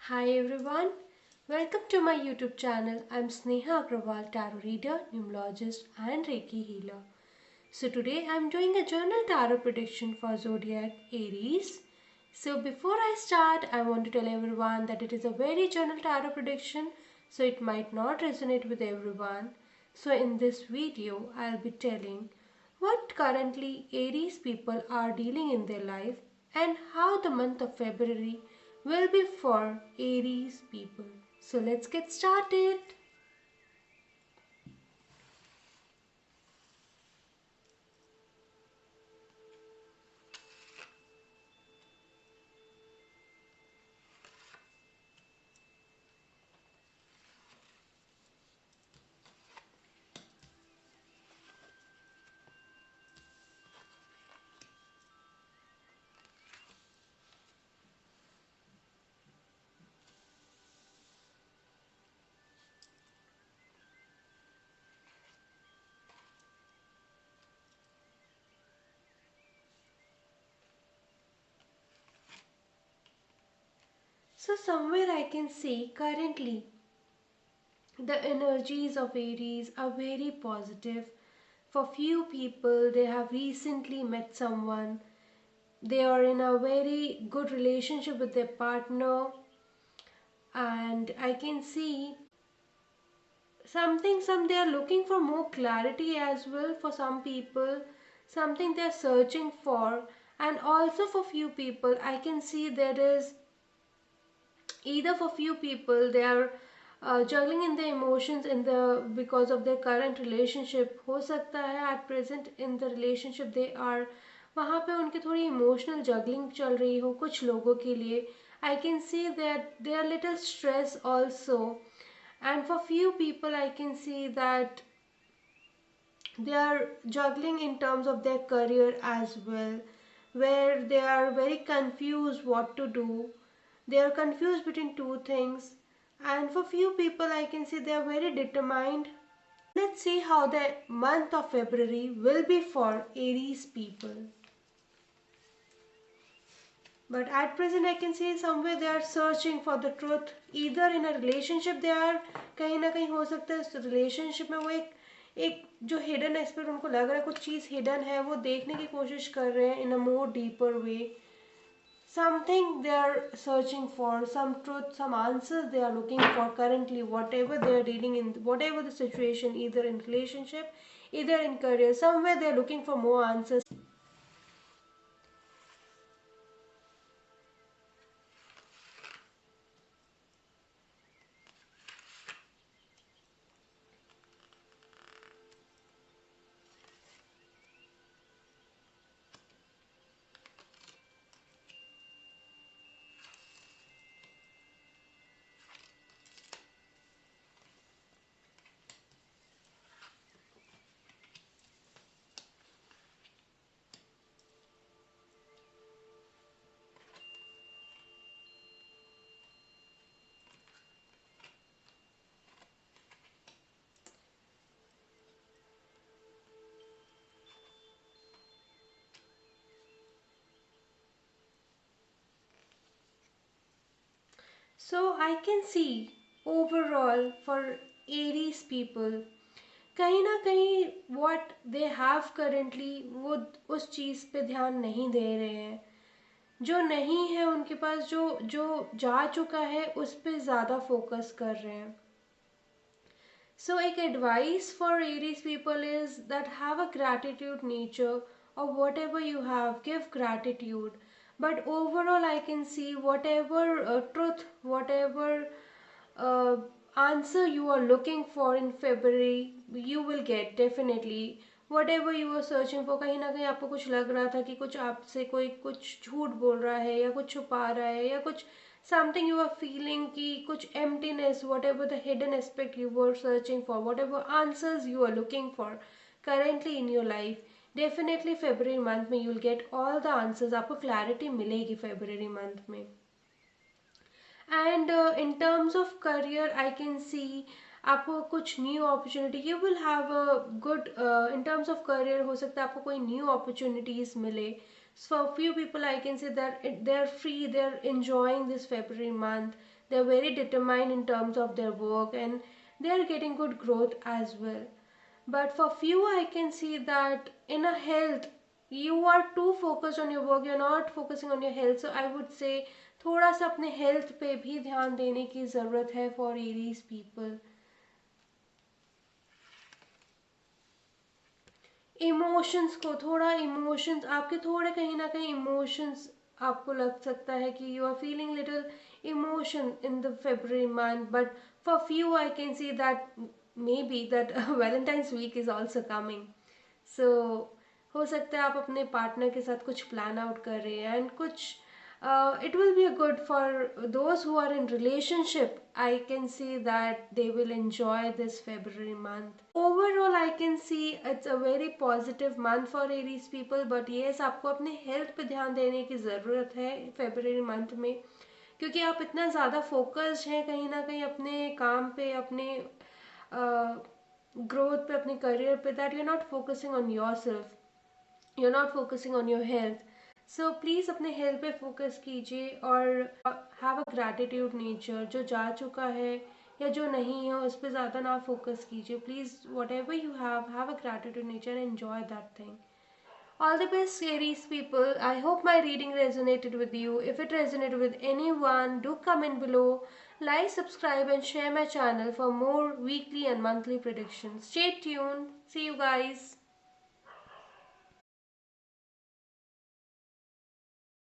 Hi everyone, welcome to my YouTube channel. I'm Sneha Agrawal, tarot reader, numerologist, and Reiki healer. So today I'm doing a journal tarot prediction for zodiac Aries. So before I start, I want to tell everyone that it is a very general tarot prediction, so it might not resonate with everyone. So in this video, I'll be telling what currently Aries people are dealing in their life and how the month of February will be for Aries people. So let's get started. So somewhere I can see currently the energies of Aries are very positive. For few people, they have recently met someone. They are in a very good relationship with their partner, and I can see some they are looking for more clarity as well for some people, something they are searching for, and also for few people I can see there is either for few people they are juggling in the emotions in the because of their current relationship. हो सकता है at present in the relationship they are वहाँ पे उनकी थोड़ी emotional juggling चल रही हो कुछ लोगों के लिए. I can see that they are little stress also, and for few people I can see that they are juggling in terms of their career as well, where they are very confused what to do. They are confused between two things, and for few people I can see they are very determined. Let's see how the month of February will be for Aries people. But at present I can see somewhere they are searching for the truth. Either in a relationship they are, कहीं ना कहीं हो सकता है relationship में वो एक जो हिडन एस्पेक्ट उनको लग रहा है कुछ चीज़ हिडन है वो देखने की कोशिश कर रहे हैं in a more deeper way. Something they are searching for, some truth, some answers they are looking for currently, whatever they are dealing in, whatever the situation, either in relationship, either in career, somewhere they are looking for more answers. So I can see overall for Aries people कहीं ना कहीं what they have currently वो उस चीज़ पे ध्यान नहीं दे रहे हैं. जो नहीं है उनके पास, जो जो जा चुका है उस पे ज़्यादा फोकस कर रहे हैं. So एक advice for Aries people is that have a gratitude nature of whatever you have, give gratitude. But overall I can see whatever truth, whatever uh, answer you are looking for in February, you will get definitely. Whatever you were searching for, कहीं ना कहीं आपको कुछ लग रहा था कि कुछ आपसे कोई कुछ झूठ बोल रहा है या कुछ छुपा रहा है या कुछ something you are feeling कि कुछ emptiness, whatever the hidden aspect you were searching for, whatever answers you are looking for currently in your life, definitely February month में you'll get all the answers. आपको clarity मिलेगी February month में. And in terms of career I can see आपको कुछ new opportunity, you will have a good in terms of career हो सकता है आपको कोई new opportunities मिले. So few people I can say that they are free, they are enjoying this February month. they're very determined in terms of their work, and they are getting good growth as well. But for few, I can see that in a health, you are too focused on your work, you're not focusing on your health. So I would say थोड़ा सा अपने health पे भी ध्यान देने की ज़रूरत है फॉर एरीज पीपल. इमोशंस को थोड़ा, इमोशंस आपके थोड़े कहीं ना कहीं इमोशंस आपको लग सकता है कि you are feeling little emotion in the February month. But for few I can see that may be that Valentine's week is also coming. So हो सकता है आप अपने पार्टनर के साथ कुछ प्लान आउट कर रहे हैं, एंड कुछ it will be good for those who are in relationship. I can see that they will enjoy this February month. Overall, I can see it's a very positive month for Aries people. But yes, आपको अपने health पे ध्यान देने की ज़रूरत है February month में, क्योंकि आप इतना ज़्यादा फोकस्ड हैं कहीं ना कहीं अपने काम पे, अपने ग्रोथ पे, अपने करियर पे, that you are not focusing on yourself, you are not focusing on your health. So please अपने हेल्थ पे फोकस कीजिए और हैव अ ग्रैटिट्यूड नेचर. जो जा चुका है या जो नहीं है उस पर ज़्यादा ना फोकस कीजिए. Please what ever you have a gratitude nature and enjoy that thing. All the best, Aries people. I hope my reading resonated with you. If it resonated with anyone, do comment below. Like, subscribe, and share my channel for more weekly and monthly predictions. Stay tuned. See you guys.